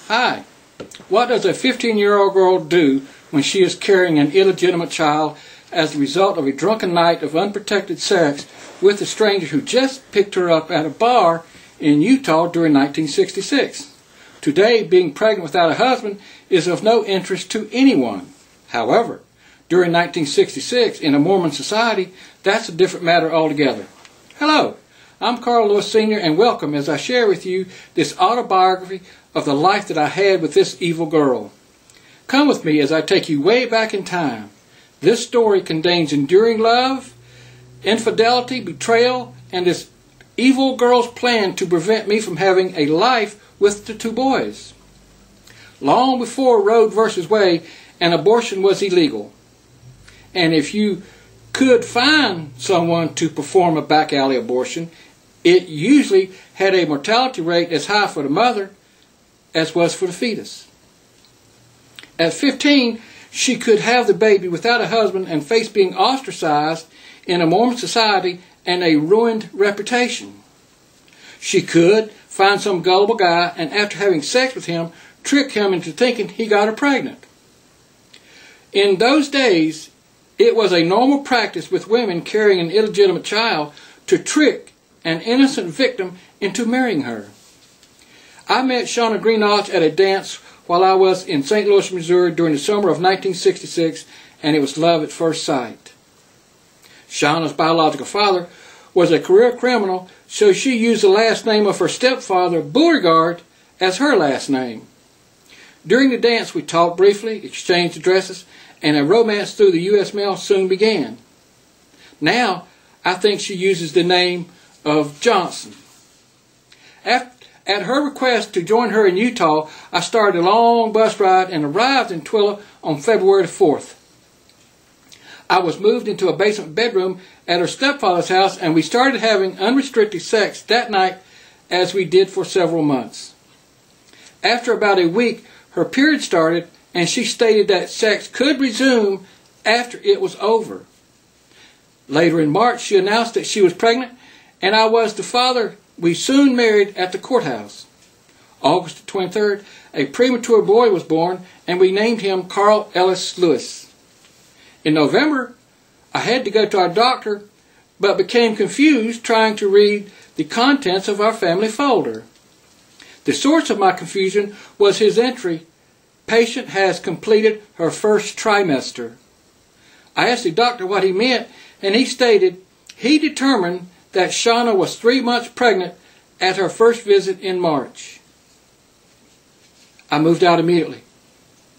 Hi. What does a 15-year-old girl do when she is carrying an illegitimate child as a result of a drunken night of unprotected sex with a stranger who just picked her up at a bar in Utah during 1966? Today, being pregnant without a husband is of no interest to anyone. However, during 1966, in a Mormon society, that's a different matter altogether. Hello, I'm Carl Lewis Sr., and welcome as I share with you this autobiography of the life that I had with this evil girl. Come with me as I take you way back in time. This story contains enduring love, infidelity, betrayal, and this evil girl's plan to prevent me from having a life with the two boys. Long before Roe v. Wade, an abortion was illegal. And if you could find someone to perform a back alley abortion, it usually had a mortality rate as high for the mother as was for the fetus. At 15, she could have the baby without a husband and face being ostracized in a Mormon society and a ruined reputation. She could find some gullible guy and after having sex with him, trick him into thinking he got her pregnant. In those days, it was a normal practice with women carrying an illegitimate child to trick an innocent victim into marrying her. I met Shauna Greenough at a dance while I was in St. Louis, Missouri during the summer of 1966, and it was love at first sight. Shauna's biological father was a career criminal, so she used the last name of her stepfather, Beauregard, as her last name. During the dance, we talked briefly, exchanged addresses, and a romance through the U.S. mail soon began. Now, I think she uses the name of Johnson. At her request to join her in Utah, I started a long bus ride and arrived in Twilla on February 4th. I was moved into a basement bedroom at her stepfather's house, and we started having unrestricted sex that night as we did for several months. After about a week, her period started, and she stated that sex could resume after it was over. Later in March, she announced that she was pregnant, and I was the father we soon married at the courthouse. August 23rd, a premature boy was born, and we named him Carl Ellis Lewis. In November, I had to go to our doctor, but became confused trying to read the contents of our family folder. The source of my confusion was his entry, "Patient has completed her first trimester." I asked the doctor what he meant, and he stated he determined that Shauna was 3 months pregnant at her first visit in March. I moved out immediately.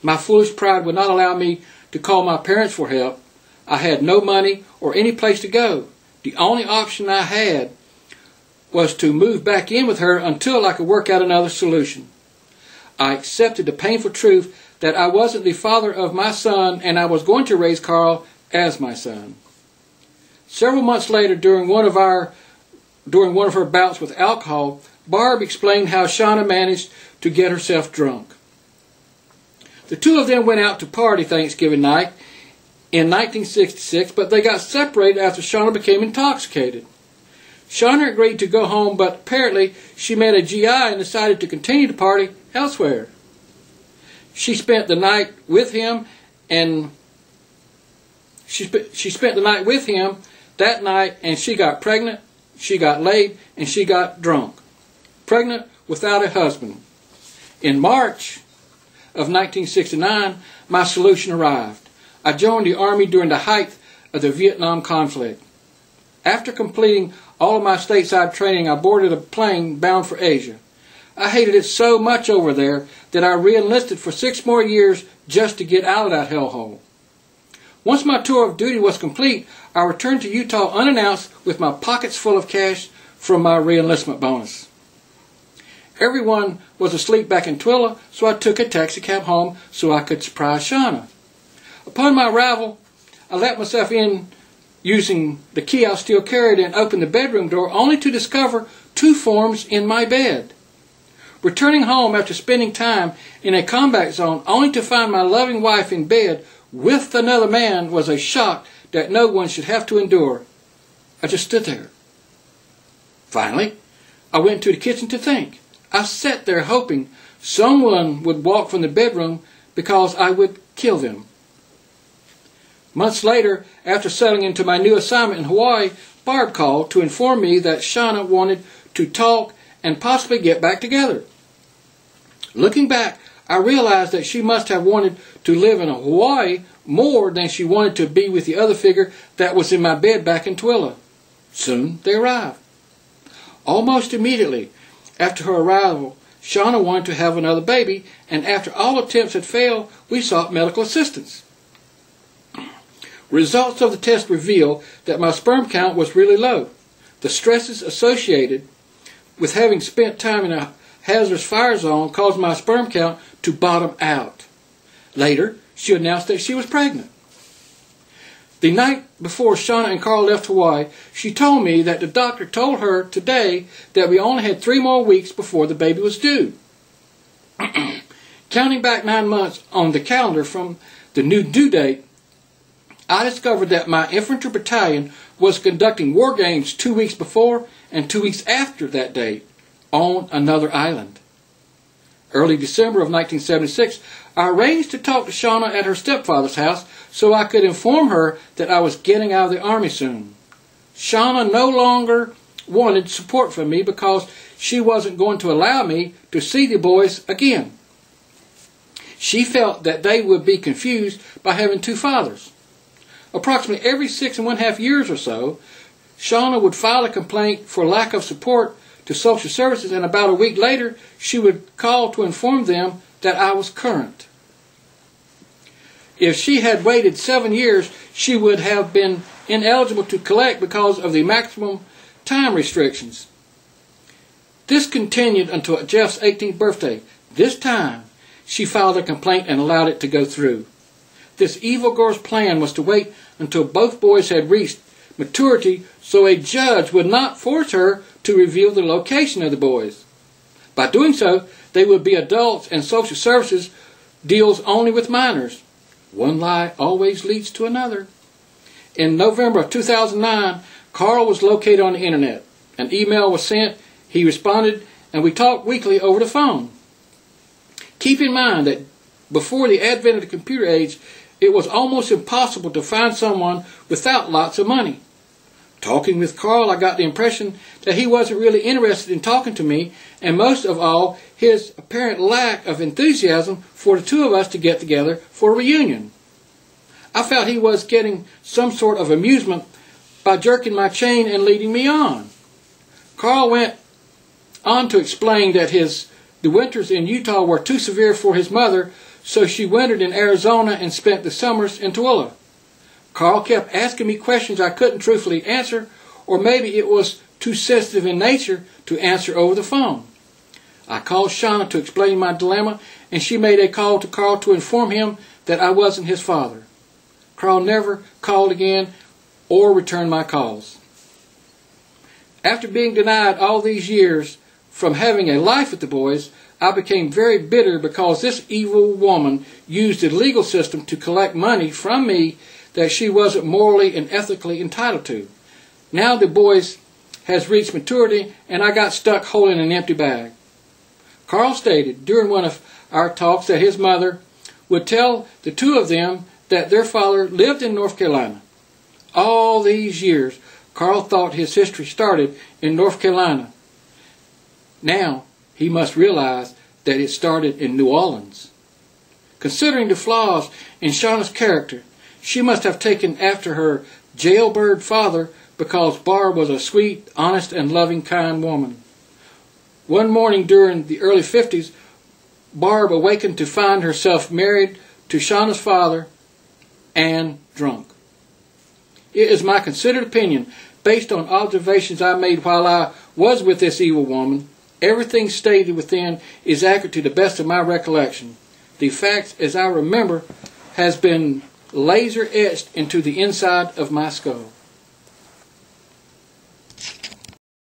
My foolish pride would not allow me to call my parents for help. I had no money or any place to go. The only option I had was to move back in with her until I could work out another solution. I accepted the painful truth that I wasn't the father of my son and I was going to raise Carl as my son. Several months later, during one of her bouts with alcohol, Barb explained how Shauna managed to get herself drunk. The two of them went out to party Thanksgiving night in 1966, but they got separated after Shauna became intoxicated. Shauna agreed to go home, but apparently she met a GI and decided to continue the party elsewhere. She spent the night with him, and she spent the night with him that night, and she got pregnant, she got laid, and she got drunk. Pregnant without a husband. In March of 1969, my solution arrived. I joined the Army during the height of the Vietnam conflict. After completing all of my stateside training, I boarded a plane bound for Asia. I hated it so much over there that I re-enlisted for 6 more years just to get out of that hellhole. Once my tour of duty was complete, I returned to Utah unannounced with my pockets full of cash from my re-enlistment bonus. Everyone was asleep back in Twilla, so I took a taxi cab home so I could surprise Shauna. Upon my arrival, I let myself in using the key I still carried and opened the bedroom door only to discover 2 forms in my bed. Returning home after spending time in a combat zone only to find my loving wife in bed with another man was a shock that no one should have to endure. I just stood there. Finally, I went to the kitchen to think. I sat there hoping someone would walk from the bedroom because I would kill them. Months later, after settling into my new assignment in Hawaii, Barb called to inform me that Shauna wanted to talk and possibly get back together. Looking back, I realized that she must have wanted to live in Hawaii more than she wanted to be with the other figure that was in my bed back in Twila. Soon they arrived. Almost immediately after her arrival, Shauna wanted to have another baby, and after all attempts had failed, we sought medical assistance. Results of the test revealed that my sperm count was really low. The stresses associated with having spent time in a hazardous fire zone caused my sperm count to bottom out. Later, she announced that she was pregnant. The night before Shauna and Carl left Hawaii, she told me that the doctor told her today that we only had 3 more weeks before the baby was due. Counting back 9 months on the calendar from the new due date, I discovered that my infantry battalion was conducting war games 2 weeks before and 2 weeks after that date on another island. Early December of 1976, I arranged to talk to Shauna at her stepfather's house so I could inform her that I was getting out of the Army soon. Shauna no longer wanted support from me because she wasn't going to allow me to see the boys again. She felt that they would be confused by having 2 fathers. Approximately every 6.5 years or so, Shauna would file a complaint for lack of support to social services, and about a week later, she would call to inform them that I was current. If she had waited 7 years, she would have been ineligible to collect because of the maximum time restrictions. This continued until Jeff's 18th birthday. This time, she filed a complaint and allowed it to go through. This evil girl's plan was to wait until both boys had reached maturity so a judge would not force her to reveal the location of the boys. By doing so, they would be adults and social services deals only with minors. One lie always leads to another. In November of 2009, Carl was located on the internet. An email was sent, he responded, and we talked weekly over the phone. Keep in mind that before the advent of the computer age, it was almost impossible to find someone without lots of money. Talking with Carl, I got the impression that he wasn't really interested in talking to me, and most of all, his apparent lack of enthusiasm for the 2 of us to get together for a reunion. I felt he was getting some sort of amusement by jerking my chain and leading me on. Carl went on to explain that the winters in Utah were too severe for his mother, so she wintered in Arizona and spent the summers in Tooele. Carl kept asking me questions I couldn't truthfully answer, or maybe it was too sensitive in nature to answer over the phone. I called Shauna to explain my dilemma, and she made a call to Carl to inform him that I wasn't his father. Carl never called again or returned my calls. After being denied all these years from having a life with the boys, I became very bitter because this evil woman used the legal system to collect money from me that she wasn't morally and ethically entitled to. Now the boys has reached maturity and I got stuck holding an empty bag. Carl stated during one of our talks that his mother would tell the 2 of them that their father lived in North Carolina. All these years, Carl thought his history started in North Carolina. Now, he must realize that it started in New Orleans. Considering the flaws in Shauna's character, she must have taken after her jailbird father because Barb was a sweet, honest, and loving, kind woman. One morning during the early 50s, Barb awakened to find herself married to Shauna's father and drunk. It is my considered opinion, based on observations I made while I was with this evil woman, everything stated within is accurate to the best of my recollection. The facts, as I remember, has been laser etched into the inside of my skull.